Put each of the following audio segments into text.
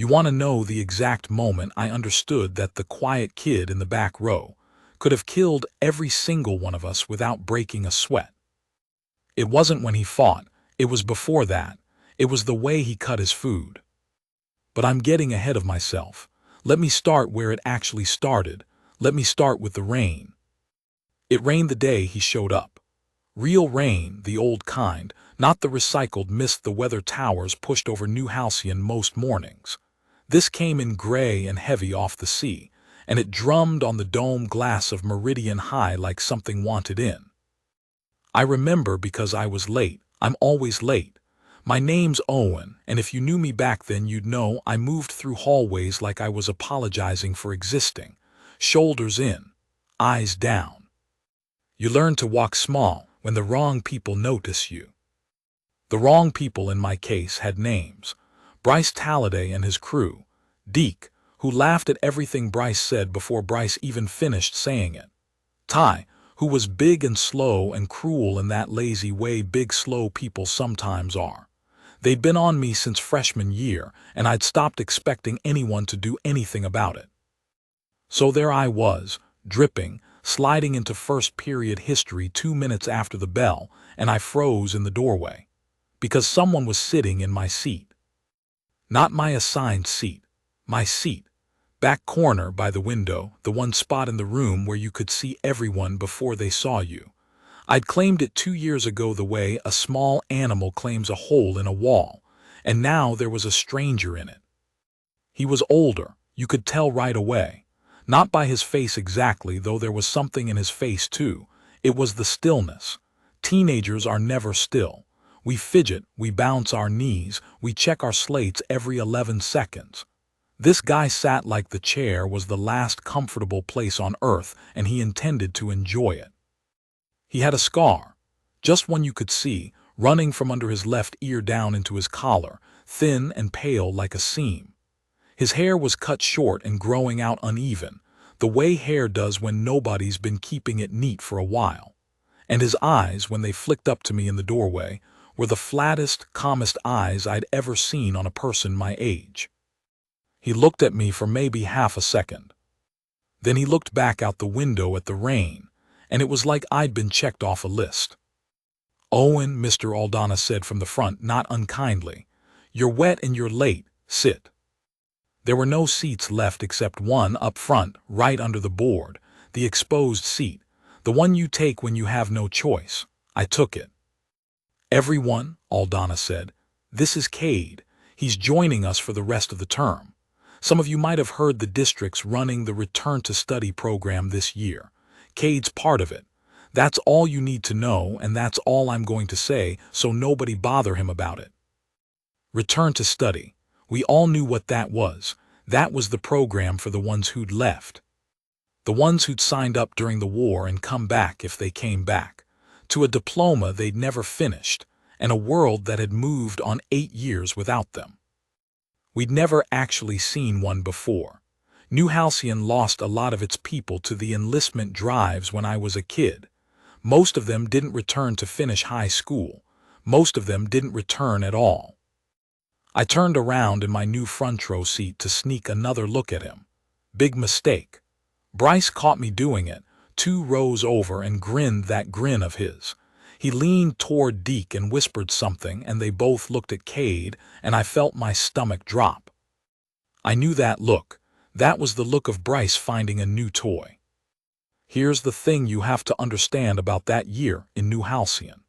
You want to know the exact moment I understood that the quiet kid in the back row could have killed every single one of us without breaking a sweat. It wasn't when he fought, it was before that. It was the way he cut his food. But I'm getting ahead of myself. Let me start where it actually started. Let me start with the rain. It rained the day he showed up. Real rain, the old kind, not the recycled mist the weather towers pushed over New Halcyon most mornings. This came in gray and heavy off the sea, and it drummed on the dome glass of Meridian High like something wanted in. I remember because I was late. I'm always late. My name's Owen, and if you knew me back then you'd know I moved through hallways like I was apologizing for existing. Shoulders in, eyes down. You learn to walk small when the wrong people notice you. The wrong people in my case had names. Bryce Talladay and his crew. Deke, who laughed at everything Bryce said before Bryce even finished saying it. Ty, who was big and slow and cruel in that lazy way big slow people sometimes are. They'd been on me since freshman year, and I'd stopped expecting anyone to do anything about it. So there I was, dripping, sliding into first period history 2 minutes after the bell, and I froze in the doorway. Because someone was sitting in my seat. Not my assigned seat. My seat. Back corner by the window, the one spot in the room where you could see everyone before they saw you. I'd claimed it 2 years ago the way a small animal claims a hole in a wall, and now there was a stranger in it. He was older, you could tell right away. Not by his face exactly, though there was something in his face too. It was the stillness. Teenagers are never still. We fidget, we bounce our knees, we check our slates every 11 seconds. This guy sat like the chair was the last comfortable place on earth, and he intended to enjoy it. He had a scar, just one you could see, running from under his left ear down into his collar, thin and pale like a seam. His hair was cut short and growing out uneven, the way hair does when nobody's been keeping it neat for a while. And his eyes, when they flicked up to me in the doorway, were the flattest, calmest eyes I'd ever seen on a person my age. He looked at me for maybe half a second. Then he looked back out the window at the rain, and it was like I'd been checked off a list. "Owen," Mr. Aldana said from the front, not unkindly, "you're wet and you're late. Sit." There were no seats left except one up front, right under the board, the exposed seat, the one you take when you have no choice. I took it. "Everyone," Aldana said, "this is Cade. He's joining us for the rest of the term. Some of you might have heard the district's running the Return to Study program this year. Cade's part of it. That's all you need to know, and that's all I'm going to say, so nobody bother him about it." Return to Study. We all knew what that was. That was the program for the ones who'd left. The ones who'd signed up during the war and come back if they came back. To a diploma they'd never finished, and a world that had moved on 8 years without them. We'd never actually seen one before. New Halcyon lost a lot of its people to the enlistment drives when I was a kid. Most of them didn't return to finish high school. Most of them didn't return at all. I turned around in my new front row seat to sneak another look at him. Big mistake. Bryce caught me doing it, 2 rows over, and grinned that grin of his. He leaned toward Deke and whispered something, and they both looked at Cade, and I felt my stomach drop. I knew that look. That was the look of Bryce finding a new toy. Here's the thing you have to understand about that year in New Halcyon.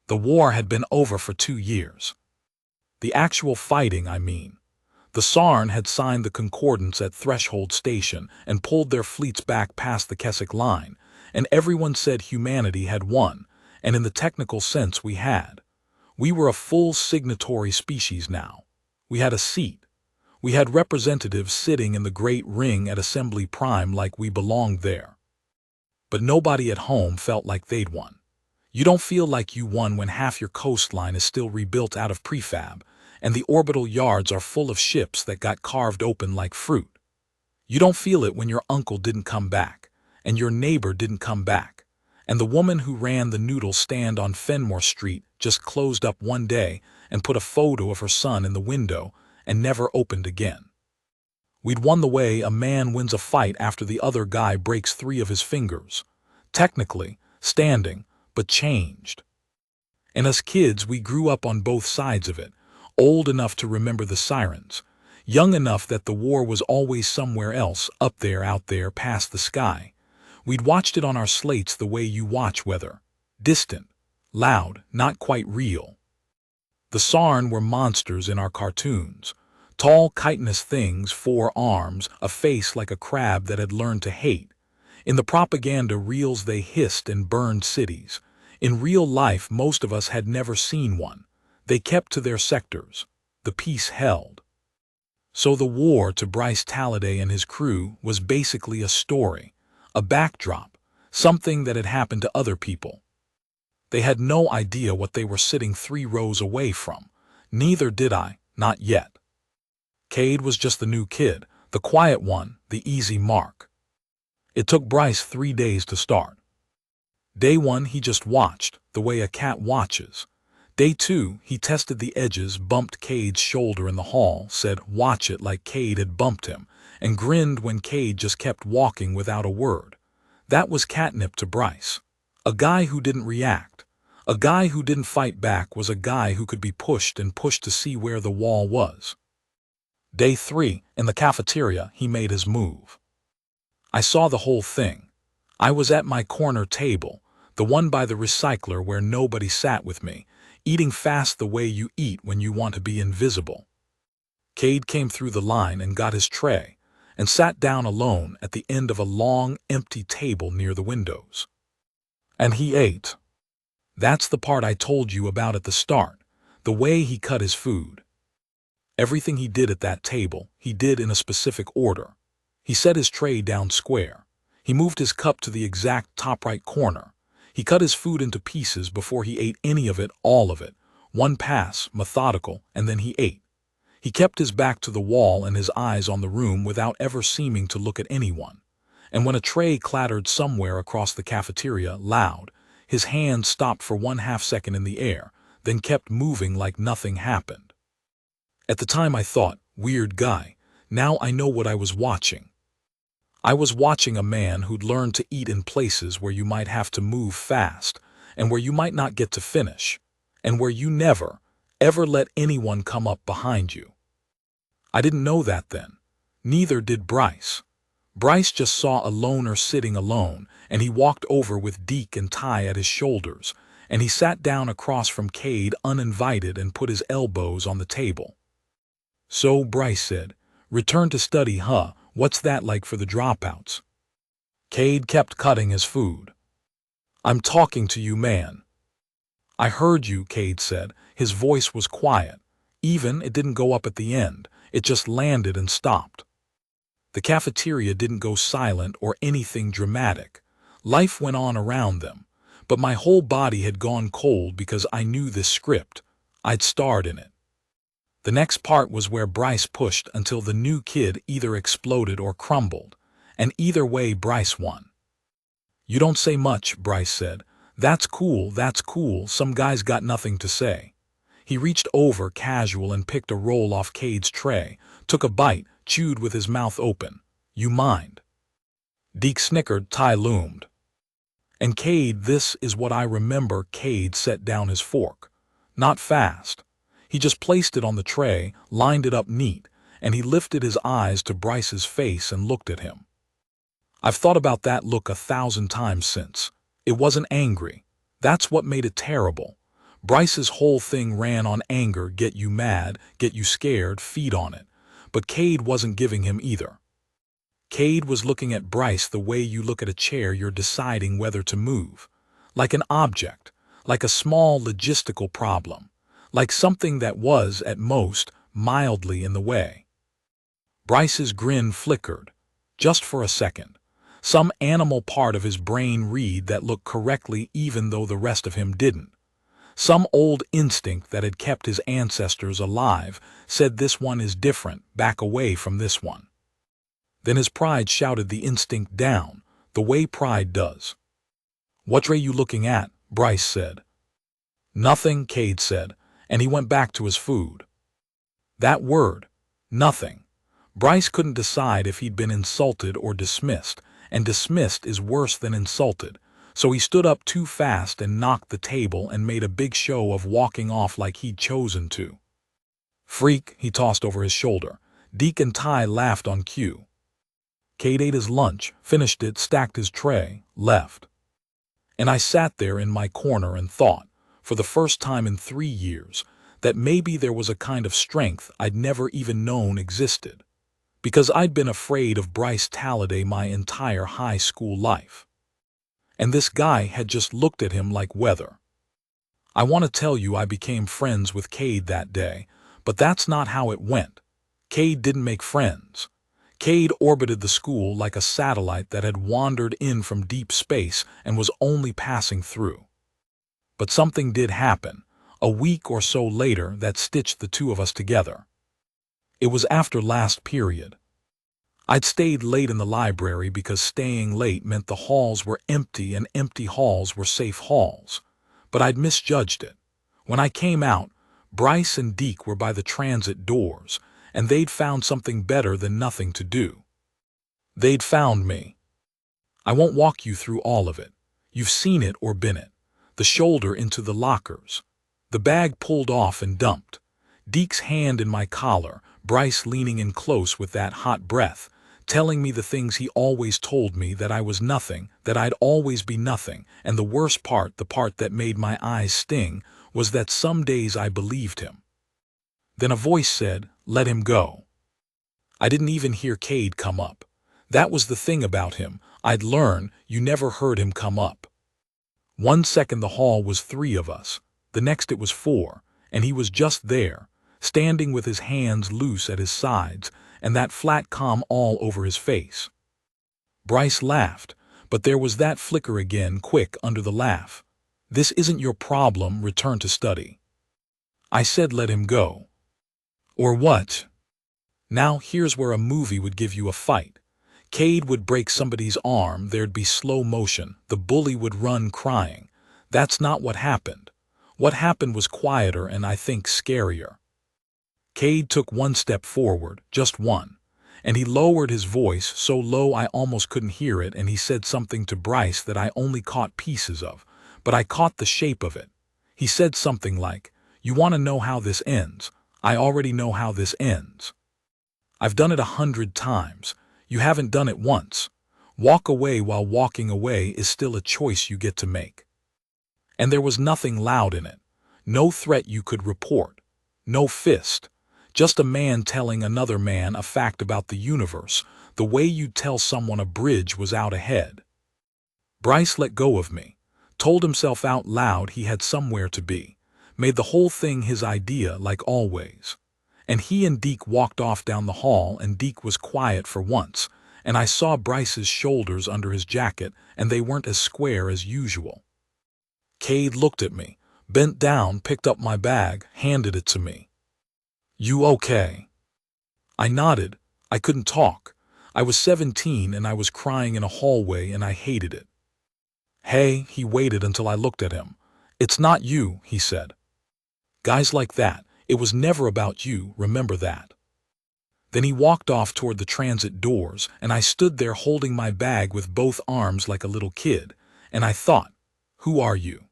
The war had been over for 2 years. The actual fighting, I mean. The Sarn had signed the concordance at Threshold Station and pulled their fleets back past the Keswick line, and everyone said humanity had won, and in the technical sense we had. We were a full signatory species now. We had a seat. We had representatives sitting in the Great Ring at Assembly Prime like we belonged there. But nobody at home felt like they'd won. You don't feel like you won when half your coastline is still rebuilt out of prefab, and the orbital yards are full of ships that got carved open like fruit. You don't feel it when your uncle didn't come back, and your neighbor didn't come back, and the woman who ran the noodle stand on Fenmore Street just closed up one day and put a photo of her son in the window, and never opened again. We'd won the way a man wins a fight after the other guy breaks 3 of his fingers. Technically, standing, but changed. And as kids, we grew up on both sides of it, old enough to remember the sirens, young enough that the war was always somewhere else, up there, out there, past the sky. We'd watched it on our slates the way you watch weather. Distant, loud, not quite real. The Sarn were monsters in our cartoons. Tall, chitinous things, 4 arms, a face like a crab that had learned to hate. In the propaganda reels they hissed and burned cities. In real life, most of us had never seen one. They kept to their sectors. The peace held. So the war, to Bryce Talladay and his crew, was basically a story, a backdrop, something that had happened to other people. They had no idea what they were sitting 3 rows away from. Neither did I, not yet. Cade was just the new kid, the quiet one, the easy mark. It took Bryce 3 days to start. Day 1, he just watched, the way a cat watches. Day 2, he tested the edges, bumped Cade's shoulder in the hall, said, "Watch it," like Cade had bumped him, and grinned when Cade just kept walking without a word. That was catnip to Bryce. A guy who didn't react, a guy who didn't fight back, was a guy who could be pushed and pushed to see where the wall was. Day 3, in the cafeteria, he made his move. I saw the whole thing. I was at my corner table, the one by the recycler where nobody sat with me, eating fast the way you eat when you want to be invisible. Cade came through the line and got his tray, and sat down alone at the end of a long, empty table near the windows. And he ate. That's the part I told you about at the start, the way he cut his food. Everything he did at that table, he did in a specific order. He set his tray down square. He moved his cup to the exact top right corner. He cut his food into pieces before he ate any of it, all of it. One pass, methodical, and then he ate. He kept his back to the wall and his eyes on the room without ever seeming to look at anyone. And when a tray clattered somewhere across the cafeteria, loud, his hand stopped for 1/2 second in the air, then kept moving like nothing happened. At the time I thought, weird guy. Now I know what I was watching. I was watching a man who'd learned to eat in places where you might have to move fast, and where you might not get to finish, and where you never, ever let anyone come up behind you. I didn't know that then. Neither did Bryce. Bryce just saw a loner sitting alone, and he walked over with Deke and Ty at his shoulders, and he sat down across from Cade uninvited and put his elbows on the table. "So," Bryce said, "return to study, huh? What's that like for the dropouts?" Cade kept cutting his food. "I'm talking to you, man." "I heard you," Cade said. His voice was quiet. It didn't go up at the end. It just landed and stopped. The cafeteria didn't go silent or anything dramatic. Life went on around them. But my whole body had gone cold because I knew this script. I'd starred in it. The next part was where Bryce pushed until the new kid either exploded or crumbled, and either way Bryce won. "You don't say much," Bryce said. That's cool, some guys got nothing to say." He reached over casual and picked a roll off Cade's tray, took a bite, chewed with his mouth open. "You mind?" Deke snickered, Ty loomed. "And Cade, this is what I remember." Cade set down his fork. Not fast. He just placed it on the tray, lined it up neat, and he lifted his eyes to Bryce's face and looked at him. I've thought about that look 1,000 times since. It wasn't angry. That's what made it terrible. Bryce's whole thing ran on anger, get you mad, get you scared, feed on it. But Cade wasn't giving him either. Cade was looking at Bryce the way you look at a chair you're deciding whether to move. Like an object, like a small logistical problem. Like something that was, at most, mildly in the way. Bryce's grin flickered, just for a second. Some animal part of his brain read that looked correctly even though the rest of him didn't. Some old instinct that had kept his ancestors alive said this one is different, back away from this one. Then his pride shouted the instinct down, the way pride does. "What tray you looking at?" Bryce said. "Nothing," Cade said, and he went back to his food. That word, Nothing. Bryce couldn't decide if he'd been insulted or dismissed, and dismissed is worse than insulted, so he stood up too fast and knocked the table and made a big show of walking off like he'd chosen to. Freak, he tossed over his shoulder. Deke and Ty laughed on cue. Cade ate his lunch, finished it, stacked his tray, left. And I sat there in my corner and thought, for the first time in 3 years, that maybe there was a kind of strength I'd never even known existed. Because I'd been afraid of Bryce Halliday my entire high school life. And this guy had just looked at him like weather. I want to tell you I became friends with Cade that day, but that's not how it went. Cade didn't make friends. Cade orbited the school like a satellite that had wandered in from deep space and was only passing through. But something did happen, a week or so later, that stitched the two of us together. It was after last period. I'd stayed late in the library because staying late meant the halls were empty and empty halls were safe halls. But I'd misjudged it. When I came out, Bryce and Deke were by the transit doors, and they'd found something better than nothing to do. They'd found me. I won't walk you through all of it. You've seen it or been it. The shoulder into the lockers. The bag pulled off and dumped. Deke's hand in my collar, Bryce leaning in close with that hot breath, telling me the things he always told me, that I was nothing, that I'd always be nothing, and the worst part, the part that made my eyes sting, was that some days I believed him. Then a voice said, "Let him go." I didn't even hear Cade come up. That was the thing about him. I'd learn you never heard him come up. 1 second the hall was 3 of us, the next it was 4, and he was just there, standing with his hands loose at his sides and that flat calm all over his face. Bryce laughed, but there was that flicker again, quick under the laugh. "This isn't your problem, return to study." I said let him go. Or what? Now here's where a movie would give you a fight. Cade would break somebody's arm, there'd be slow motion, the bully would run crying. That's not what happened. What happened was quieter and I think scarier. Cade took 1 step forward, just one, and he lowered his voice so low I almost couldn't hear it, and he said something to Bryce that I only caught pieces of, but I caught the shape of it. He said something like, "You want to know how this ends? I already know how this ends. I've done it 100 times. You haven't done it once. Walk away while walking away is still a choice you get to make." And there was nothing loud in it. No threat you could report. No fist. Just a man telling another man a fact about the universe, the way you'd tell someone a bridge was out ahead. Bryce let go of me, told himself out loud he had somewhere to be, made the whole thing his idea like always. And he and Deke walked off down the hall, and Deke was quiet for once, and I saw Bryce's shoulders under his jacket, and they weren't as square as usual. Cade looked at me, bent down, picked up my bag, handed it to me. "You okay?" I nodded. I couldn't talk. I was 17 and I was crying in a hallway and I hated it. "Hey," he waited until I looked at him. "It's not you," he said. "Guys like that, it was never about you, remember that." Then he walked off toward the transit doors, and I stood there holding my bag with both arms like a little kid, and I thought, who are you?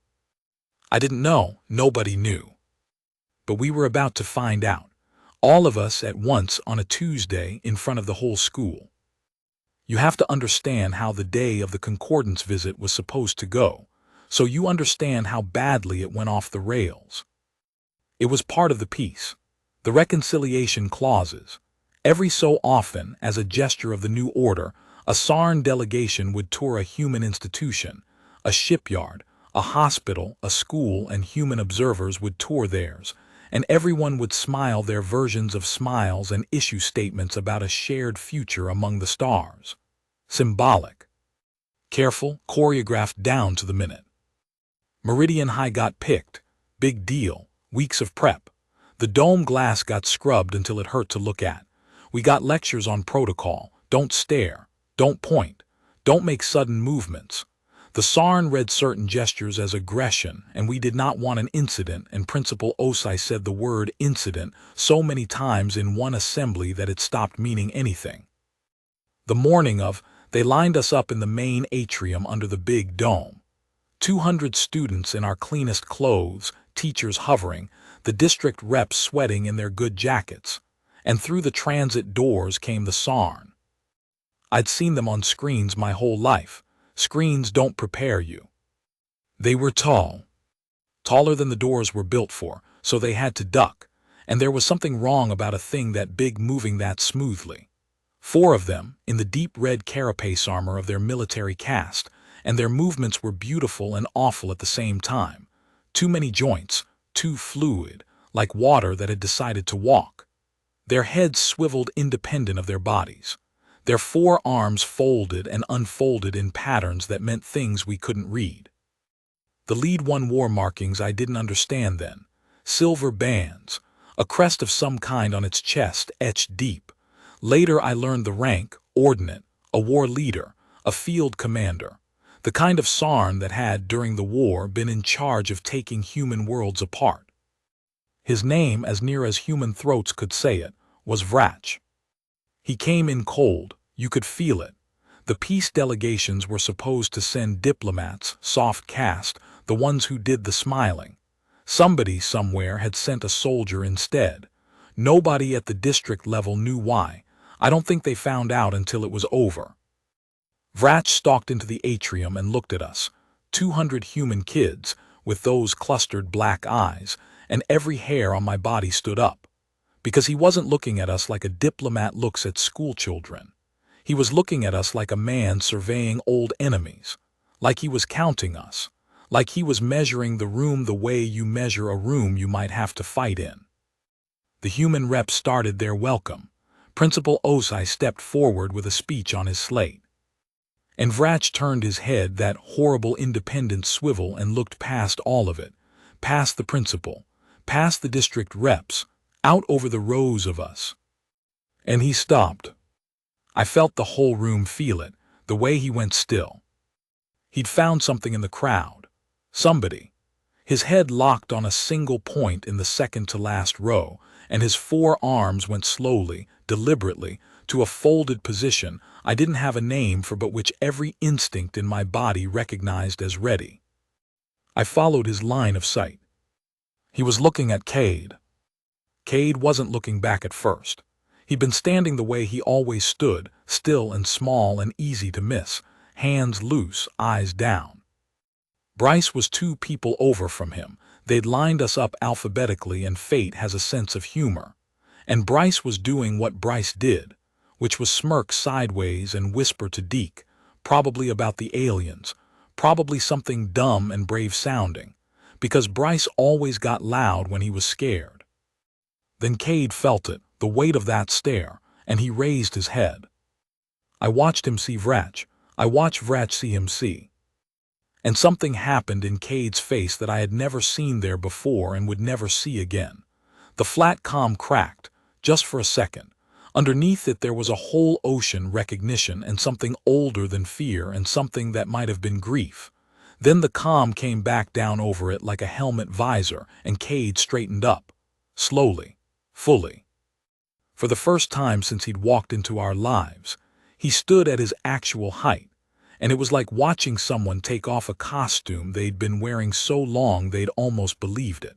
I didn't know, nobody knew. But we were about to find out. All of us at once on a Tuesday in front of the whole school. You have to understand how the day of the concordance visit was supposed to go, so you understand how badly it went off the rails. It was part of the peace, the reconciliation clauses. Every so often, as a gesture of the new order, a SARN delegation would tour a human institution, a shipyard, a hospital, a school, and human observers would tour theirs, and everyone would smile their versions of smiles and issue statements about a shared future among the stars. Symbolic. Careful, choreographed down to the minute. Meridian High got picked. Big deal. Weeks of prep. The dome glass got scrubbed until it hurt to look at. We got lectures on protocol. Don't stare. Don't point. Don't make sudden movements. The SARN read certain gestures as aggression, and we did not want an incident, and Principal Osai said the word incident so many times in one assembly that it stopped meaning anything. The morning of, they lined us up in the main atrium under the big dome. 200 students in our cleanest clothes, teachers hovering, the district reps sweating in their good jackets, and through the transit doors came the SARN. I'd seen them on screens my whole life. Screens don't prepare you. They were tall, taller than the doors were built for, so they had to duck, and there was something wrong about a thing that big moving that smoothly. 4 of them, in the deep red carapace armor of their military caste, and their movements were beautiful and awful at the same time. Too many joints, too fluid, like water that had decided to walk. Their heads swiveled independent of their bodies. Their 4 arms folded and unfolded in patterns that meant things we couldn't read. The lead one wore markings I didn't understand then. Silver bands, a crest of some kind on its chest etched deep. Later I learned the rank, ordnate, a war leader, a field commander. The kind of SARN that had, during the war, been in charge of taking human worlds apart. His name, as near as human throats could say it, was Vrach. He came in cold, you could feel it. The peace delegations were supposed to send diplomats, soft caste, the ones who did the smiling. Somebody somewhere had sent a soldier instead. Nobody at the district level knew why. I don't think they found out until it was over. Vrach stalked into the atrium and looked at us. 200 human kids, with those clustered black eyes, and every hair on my body stood up. Because he wasn't looking at us like a diplomat looks at schoolchildren. He was looking at us like a man surveying old enemies, like he was counting us, like he was measuring the room the way you measure a room you might have to fight in. The human reps started their welcome. Principal Osai stepped forward with a speech on his slate. And Vrach turned his head, that horrible independent swivel, and looked past all of it, past the principal, past the district reps, out over the rows of us. And he stopped. I felt the whole room feel it, the way he went still. He'd found something in the crowd. Somebody. His head locked on a single point in the second-to-last row, and his 4 arms went slowly, deliberately, to a folded position I didn't have a name for but which every instinct in my body recognized as ready. I followed his line of sight. He was looking at Cade. Cade wasn't looking back at first. He'd been standing the way he always stood, still and small and easy to miss, hands loose, eyes down. Bryce was 2 people over from him. They'd lined us up alphabetically, and fate has a sense of humor. And Bryce was doing what Bryce did, which was smirk sideways and whisper to Deke, probably about the aliens, probably something dumb and brave sounding, because Bryce always got loud when he was scared. Then Cade felt it, the weight of that stare, and he raised his head. I watched him see Vrach. I watched Vrach see him see. And something happened in Cade's face that I had never seen there before and would never see again. The flat calm cracked, just for a second. Underneath it there was a whole ocean recognition and something older than fear and something that might have been grief. Then the calm came back down over it like a helmet visor, and Cade straightened up. Slowly. Fully. For the first time since he'd walked into our lives, he stood at his actual height, and it was like watching someone take off a costume they'd been wearing so long they'd almost believed it.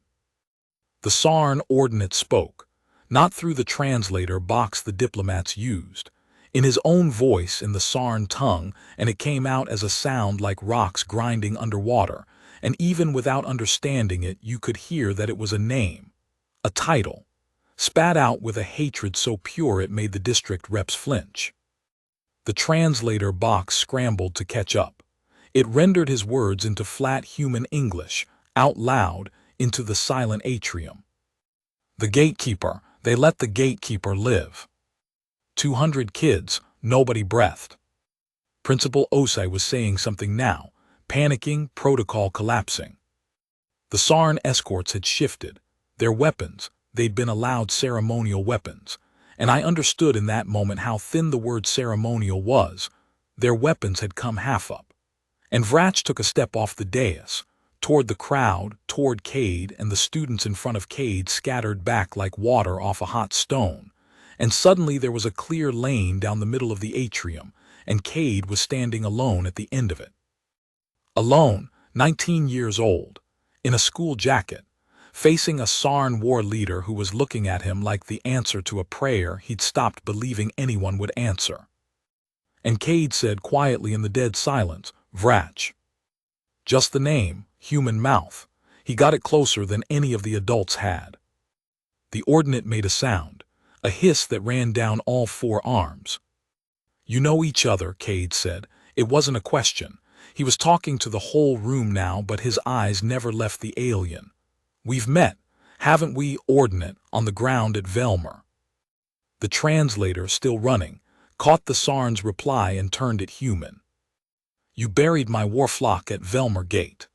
The SARN ordinate spoke, not through the translator box the diplomats used, in his own voice in the SARN tongue, and it came out as a sound like rocks grinding underwater, and even without understanding it you could hear that it was a name, a title, spat out with a hatred so pure it made the district reps flinch. The translator box scrambled to catch up. It rendered his words into flat human English, out loud, into the silent atrium. The gatekeeper, they let the gatekeeper live. 200 kids, nobody breathed. Principal Osai was saying something now, panicking, protocol collapsing. The SARN escorts had shifted. Their weapons, they'd been allowed ceremonial weapons, and I understood in that moment how thin the word ceremonial was. Their weapons had come half up. And Vrach took a step off the dais, toward the crowd, toward Cade, and the students in front of Cade scattered back like water off a hot stone. And suddenly there was a clear lane down the middle of the atrium, and Cade was standing alone at the end of it. Alone, 19 years old, in a school jacket, facing a Sarn war leader who was looking at him like the answer to a prayer he'd stopped believing anyone would answer. And Cade said quietly in the dead silence, "Vrach." Just the name, human mouth. He got it closer than any of the adults had. The ordinate made a sound, a hiss that ran down all four arms. "You know each other," Cade said. It wasn't a question. He was talking to the whole room now, but his eyes never left the alien. "We've met, haven't we, ordinate, on the ground at Velmer?" The translator, still running, caught the Sarn's reply and turned it human. "You buried my warflock at Velmer Gate.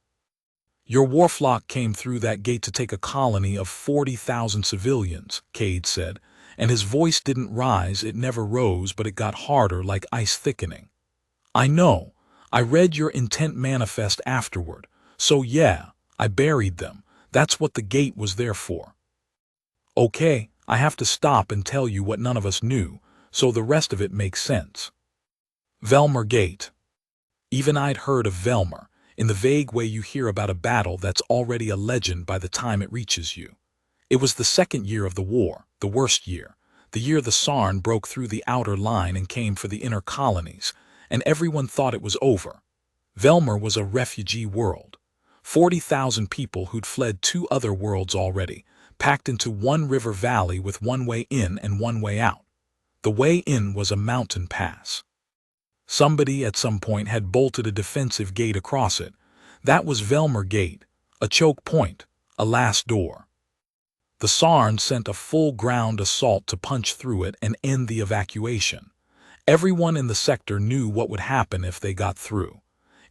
Your warflock came through that gate to take a colony of 40,000 civilians," Cade said, and his voice didn't rise, it never rose, but it got harder like ice thickening. "I know. I read your intent manifest afterward. So yeah, I buried them. That's what the gate was there for." "Okay, I have to stop and tell you what none of us knew, so the rest of it makes sense. Velmer Gate. Even I'd heard of Velmer, in the vague way you hear about a battle that's already a legend by the time it reaches you. It was the second year of the war, the worst year, the year the Sarn broke through the outer line and came for the inner colonies, and everyone thought it was over. Velmer was a refugee world. 40,000 people who'd fled 2 other worlds already, packed into one river valley with one way in and one way out. The way in was a mountain pass. Somebody at some point had bolted a defensive gate across it. That was Velmer Gate, a choke point, a last door. The Sarn sent a full ground assault to punch through it and end the evacuation. Everyone in the sector knew what would happen if they got through.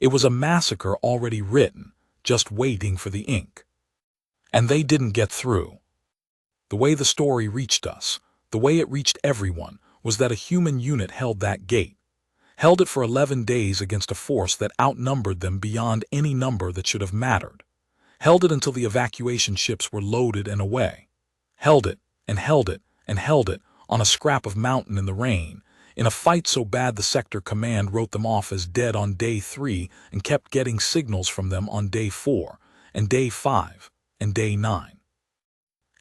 It was a massacre already written, just waiting for the ink. And they didn't get through. The way the story reached us, the way it reached everyone, was that a human unit held that gate. Held it for 11 days against a force that outnumbered them beyond any number that should have mattered. Held it until the evacuation ships were loaded and away. Held it, and held it, and held it, on a scrap of mountain in the rain, in a fight so bad the sector command wrote them off as dead on day 3 and kept getting signals from them on day 4, and day 5, and day 9.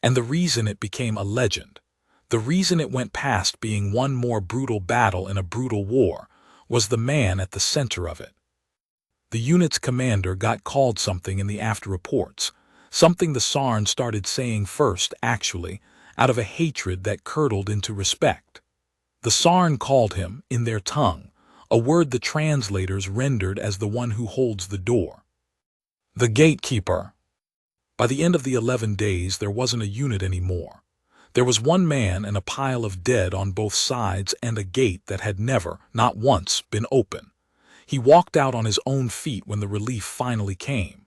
And the reason it became a legend, the reason it went past being one more brutal battle in a brutal war, was the man at the center of it. The unit's commander got called something in the after reports, something the Sarn started saying first, actually, out of a hatred that curdled into respect. The Sarn called him, in their tongue, a word the translators rendered as the one who holds the door. The gatekeeper. By the end of the 11 days, there wasn't a unit anymore. There was one man and a pile of dead on both sides and a gate that had never, not once, been open. He walked out on his own feet when the relief finally came.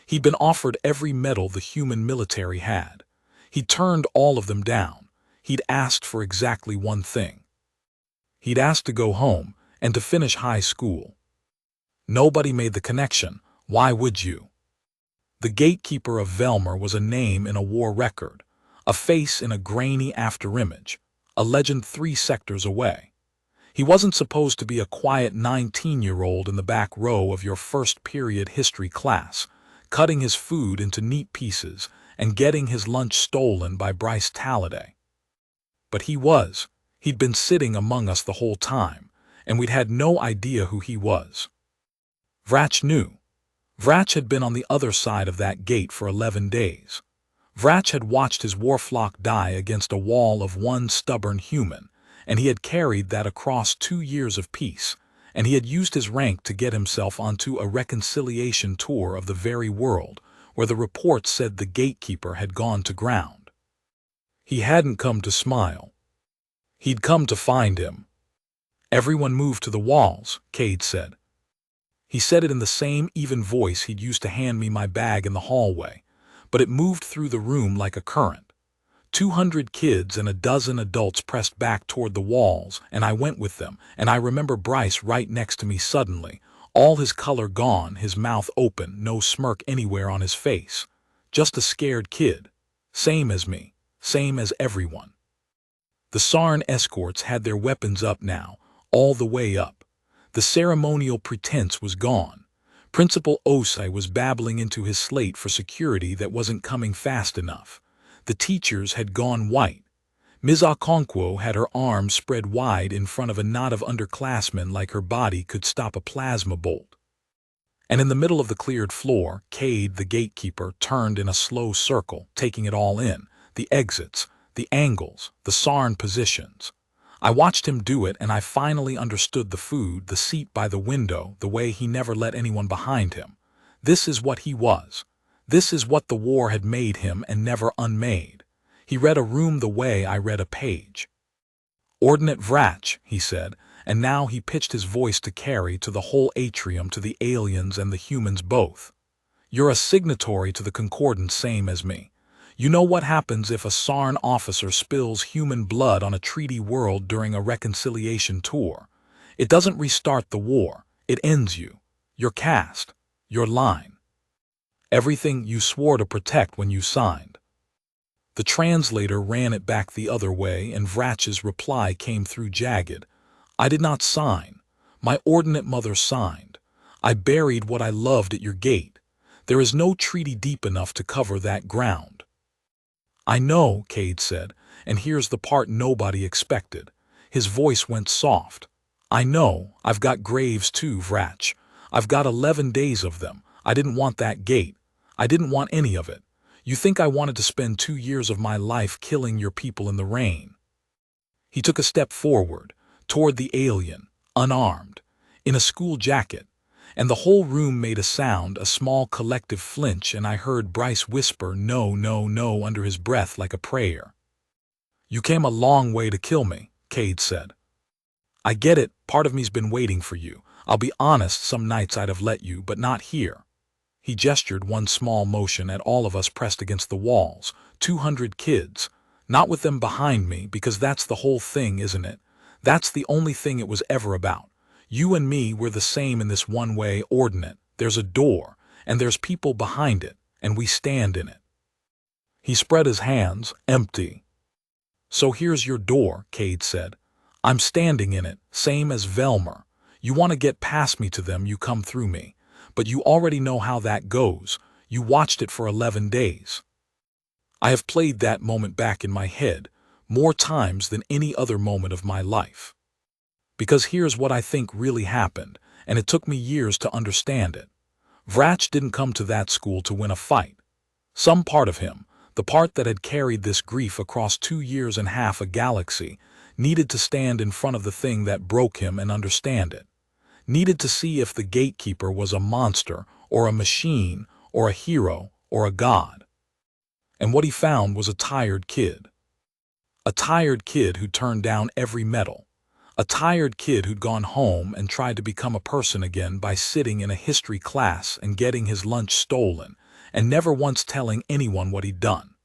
He'd been offered every medal the human military had. He'd turned all of them down. He'd asked for exactly one thing. He'd asked to go home and to finish high school. Nobody made the connection. Why would you? The gatekeeper of Velmer was a name in a war record, a face in a grainy afterimage, a legend 3 sectors away. He wasn't supposed to be a quiet 19-year-old in the back row of your first period history class, cutting his food into neat pieces and getting his lunch stolen by Bryce Talladay. But he was. He'd been sitting among us the whole time, and we'd had no idea who he was. Vrach knew. Vrach had been on the other side of that gate for 11 days. Vrach had watched his warflock die against a wall of one stubborn human, and he had carried that across 2 years of peace, and he had used his rank to get himself onto a reconciliation tour of the very world where the reports said the gatekeeper had gone to ground. He hadn't come to smile. He'd come to find him. "Everyone moved to the walls," Cade said. He said it in the same even voice he'd used to hand me my bag in the hallway, but it moved through the room like a current. 200 kids and a dozen adults pressed back toward the walls, and I went with them, and I remember Bryce right next to me suddenly, All his color gone, his mouth open, no smirk anywhere on his face. Just a scared kid. Same as me. Same as everyone. The Sarn escorts had their weapons up now, all the way up. The ceremonial pretense was gone. Principal Osei was babbling into his slate for security that wasn't coming fast enough. The teachers had gone white. Ms. Okonkwo had her arms spread wide in front of a knot of underclassmen like her body could stop a plasma bolt. And in the middle of the cleared floor, Cade, the gatekeeper, turned in a slow circle, taking it all in, the exits, the angles, the Sarn positions. I watched him do it, and I finally understood the food, the seat by the window, the way he never let anyone behind him. This is what he was. This is what the war had made him and never unmade. He read a room the way I read a page. "Ordinate Vrach," he said, and now he pitched his voice to carry to the whole atrium, to the aliens and the humans both. "You're a signatory to the concordance, same as me. You know what happens if a Sarn officer spills human blood on a treaty world during a reconciliation tour. It doesn't restart the war. It ends you. Your caste. Your line. Everything you swore to protect when you signed." The translator ran it back the other way, and Vrach's reply came through jagged. "I did not sign. My ordinate mother signed. I buried what I loved at your gate. There is no treaty deep enough to cover that ground." "I know," Cade said, and here's the part nobody expected. His voice went soft. "I know, I've got graves too, Vrach. I've got 11 days of them. I didn't want that gate. I didn't want any of it. You think I wanted to spend 2 years of my life killing your people in the rain?" He took a step forward, toward the alien, unarmed, in a school jacket, and the whole room made a sound, a small collective flinch, and I heard Bryce whisper "no, no, no" under his breath like a prayer. "You came a long way to kill me," Cade said. "I get it, part of me's been waiting for you. I'll be honest, some nights I'd have let you, but not here." He gestured one small motion at all of us pressed against the walls, 200 kids. "Not with them behind me, because that's the whole thing, isn't it? That's the only thing it was ever about. You and me, we're the same in this one way, ordinate. There's a door, and there's people behind it, and we stand in it." He spread his hands, empty. "So here's your door," Cade said. "I'm standing in it, same as Velmer. You want to get past me to them, you come through me. But you already know how that goes. You watched it for 11 days. I have played that moment back in my head, more times than any other moment of my life. Because here's what I think really happened, and it took me years to understand it. Vrach didn't come to that school to win a fight. Some part of him, the part that had carried this grief across 2 years and half a galaxy, needed to stand in front of the thing that broke him and understand it. Needed to see if the gatekeeper was a monster, or a machine, or a hero, or a god. And what he found was a tired kid. A tired kid who turned down every medal. A tired kid who'd gone home and tried to become a person again by sitting in a history class and getting his lunch stolen, and never once telling anyone what he'd done.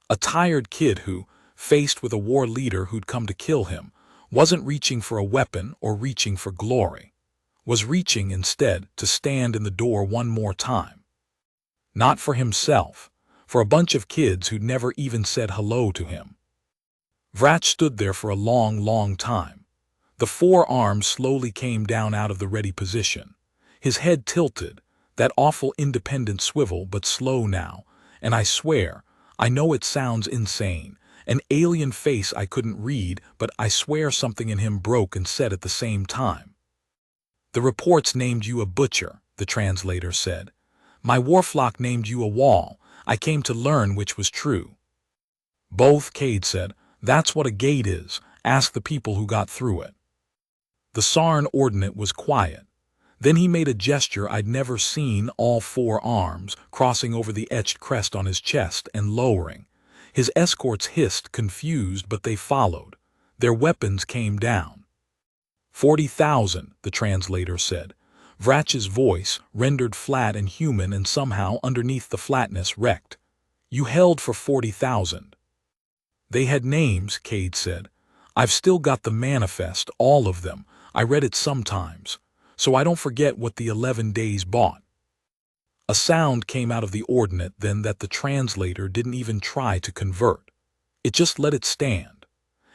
A tired kid who, faced with a war leader who'd come to kill him, wasn't reaching for a weapon or reaching for glory. Was reaching instead to stand in the door one more time. Not for himself, for a bunch of kids who'd never even said hello to him. Vrach stood there for a long, long time. The forearms slowly came down out of the ready position. His head tilted, that awful independent swivel, but slow now, and I swear, I know it sounds insane, an alien face I couldn't read, but I swear something in him broke and said at the same time. "The reports named you a butcher," the translator said. "My warflock named you a wall. I came to learn which was true." "Both," Cade said. "That's what a gate is. Ask the people who got through it." The Sarn ordinate was quiet. Then he made a gesture I'd never seen, all 4 arms, crossing over the etched crest on his chest and lowering. His escorts hissed, confused, but they followed. Their weapons came down. 40,000, the translator said. Vrach's voice, rendered flat and human and somehow underneath the flatness, wrecked. "You held for 40,000. "They had names," Cade said. "I've still got the manifest, all of them. I read it sometimes. so I don't forget what the 11 days bought. A sound came out of the ordinate then that the translator didn't even try to convert. It just let it stand.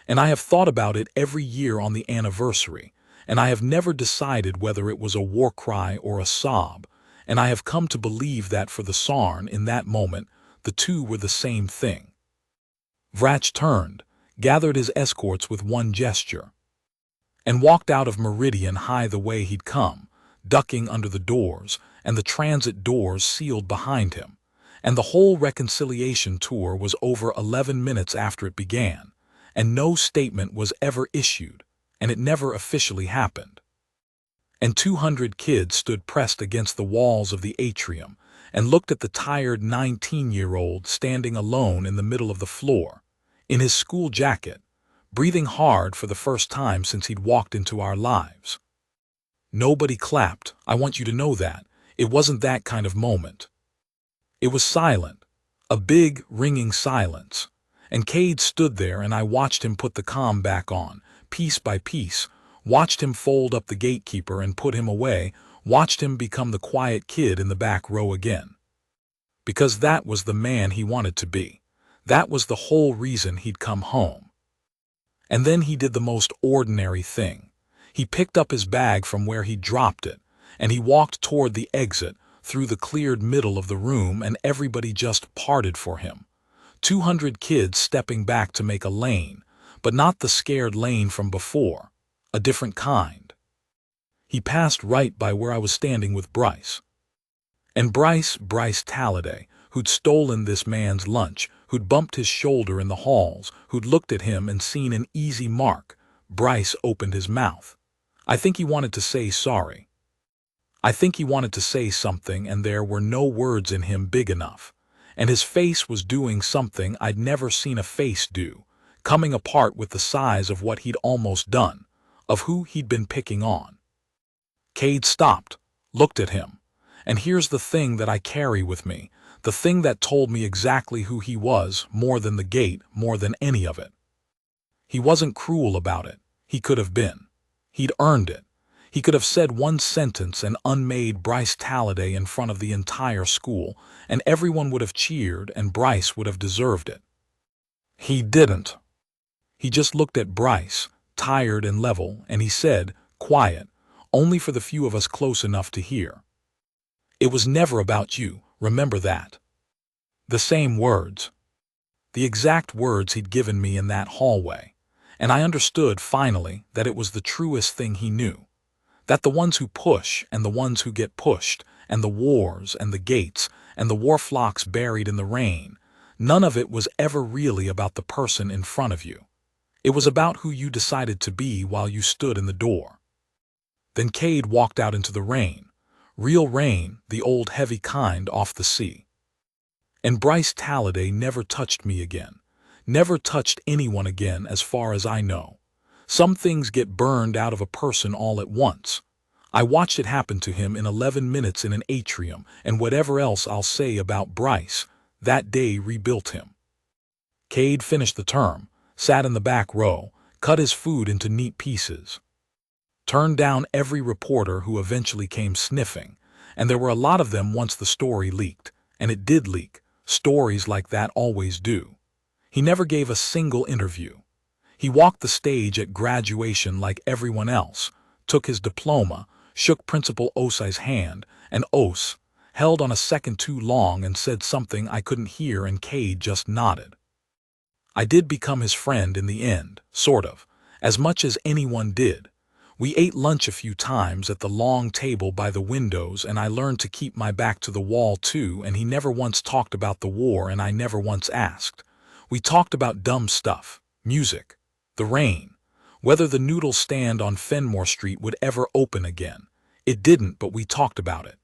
And I have thought about it every year on the anniversary, and I have never decided whether it was a war cry or a sob, and I have come to believe that for the Sarn in that moment, the two were the same thing. Vrach turned, gathered his escorts with one gesture, and walked out of Meridian High the way he'd come, ducking under the doors, and the transit doors sealed behind him, and the whole reconciliation tour was over 11 minutes after it began, and no statement was ever issued, and it never officially happened. And 200 kids stood pressed against the walls of the atrium and looked at the tired 19-year-old standing alone in the middle of the floor, in his school jacket, breathing hard for the first time since he'd walked into our lives. Nobody clapped, I want you to know that. It wasn't that kind of moment. It was silent, a big, ringing silence, and Cade stood there and I watched him put the comm back on, piece by piece, watched him fold up the gatekeeper and put him away, watched him become the quiet kid in the back row again. Because that was the man he wanted to be. That was the whole reason he'd come home. And then he did the most ordinary thing. He picked up his bag from where he dropped it, and he walked toward the exit, through the cleared middle of the room, and everybody just parted for him. 200 kids stepping back to make a lane, but not the scared lane from before, a different kind. He passed right by where I was standing with Bryce. And Bryce Talladay, who'd stolen this man's lunch, who'd bumped his shoulder in the halls, who'd looked at him and seen an easy mark, Bryce opened his mouth. I think he wanted to say sorry. I think he wanted to say something, and there were no words in him big enough. And his face was doing something I'd never seen a face do, coming apart with the size of what he'd almost done, of who he'd been picking on. Cade stopped, looked at him, and here's the thing that I carry with me, the thing that told me exactly who he was, more than the gate, more than any of it. He wasn't cruel about it. He could have been. He'd earned it. He could have said one sentence and unmade Bryce Talladay in front of the entire school, and everyone would have cheered and Bryce would have deserved it. He didn't. He just looked at Bryce, tired and level, and he said, quiet, only for the few of us close enough to hear. It was never about you, remember that. The same words. The exact words he'd given me in that hallway, and I understood finally that it was the truest thing he knew. That the ones who push and the ones who get pushed, and the wars and the gates and the war flocks buried in the rain, none of it was ever really about the person in front of you. It was about who you decided to be while you stood in the door. Then Cade walked out into the rain. Real rain, the old heavy kind off the sea. And Bryce Talladay never touched me again. Never touched anyone again as far as I know. Some things get burned out of a person all at once. I watched it happen to him in 11 minutes in an atrium, and whatever else I'll say about Bryce, that day rebuilt him. Cade finished the term, sat in the back row, cut his food into neat pieces. Turned down every reporter who eventually came sniffing, and there were a lot of them once the story leaked, and it did leak. Stories like that always do. He never gave a single interview. He walked the stage at graduation like everyone else, took his diploma, shook Principal Osai's hand, and Os held on a second too long and said something I couldn't hear, and Cade just nodded. I did become his friend in the end, sort of, as much as anyone did. We ate lunch a few times at the long table by the windows, and I learned to keep my back to the wall too, and he never once talked about the war and I never once asked. We talked about dumb stuff, music, the rain, whether the noodle stand on Fenmore Street would ever open again. It didn't, but we talked about it.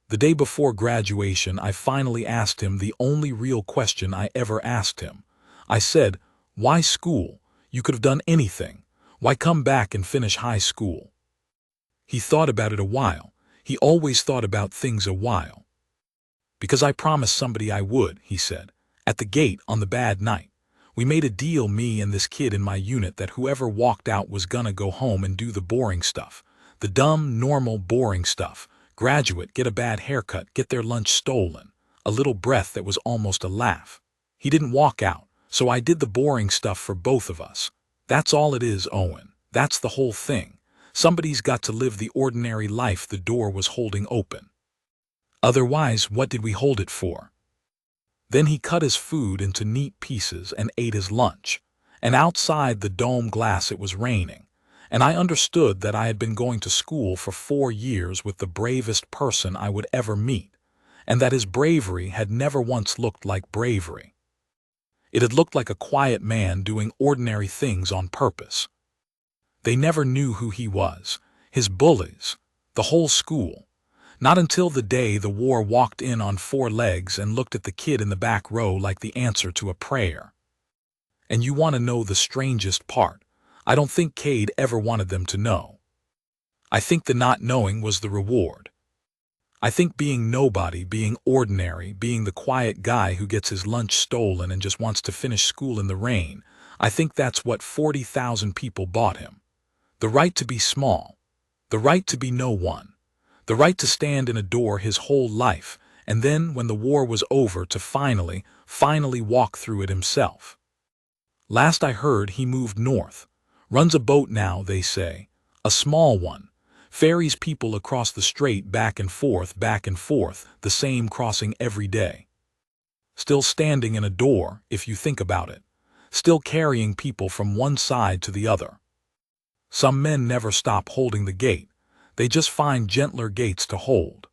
The day before graduation, I finally asked him the only real question I ever asked him. I said, why school? You could have done anything. Why come back and finish high school? He thought about it a while. He always thought about things a while. Because I promised somebody I would, he said, at the gate on the bad night. We made a deal, me and this kid in my unit, that whoever walked out was gonna go home and do the boring stuff. The dumb, normal, boring stuff. Graduate, get a bad haircut, get their lunch stolen. A little breath that was almost a laugh. He didn't walk out, so I did the boring stuff for both of us. That's all it is, Owen. That's the whole thing. Somebody's got to live the ordinary life the door was holding open. Otherwise, what did we hold it for? Then he cut his food into neat pieces and ate his lunch. And outside the dome glass it was raining. And I understood that I had been going to school for 4 years with the bravest person I would ever meet, and that his bravery had never once looked like bravery. It had looked like a quiet man doing ordinary things on purpose. They never knew who he was, his bullies, the whole school. Not until the day the war walked in on 4 legs and looked at the kid in the back row like the answer to a prayer. And you want to know the strangest part? I don't think Cade ever wanted them to know. I think the not knowing was the reward. I think being nobody, being ordinary, being the quiet guy who gets his lunch stolen and just wants to finish school in the rain, I think that's what 40,000 people bought him. The right to be small, the right to be no one, the right to stand in a door his whole life, and then, when the war was over, to finally walk through it himself. Last I heard, he moved north. Runs a boat now, they say. A small one. Ferries people across the strait back and forth, the same crossing every day. Still standing in a door, if you think about it. Still carrying people from one side to the other. Some men never stop holding the gate. They just find gentler gates to hold.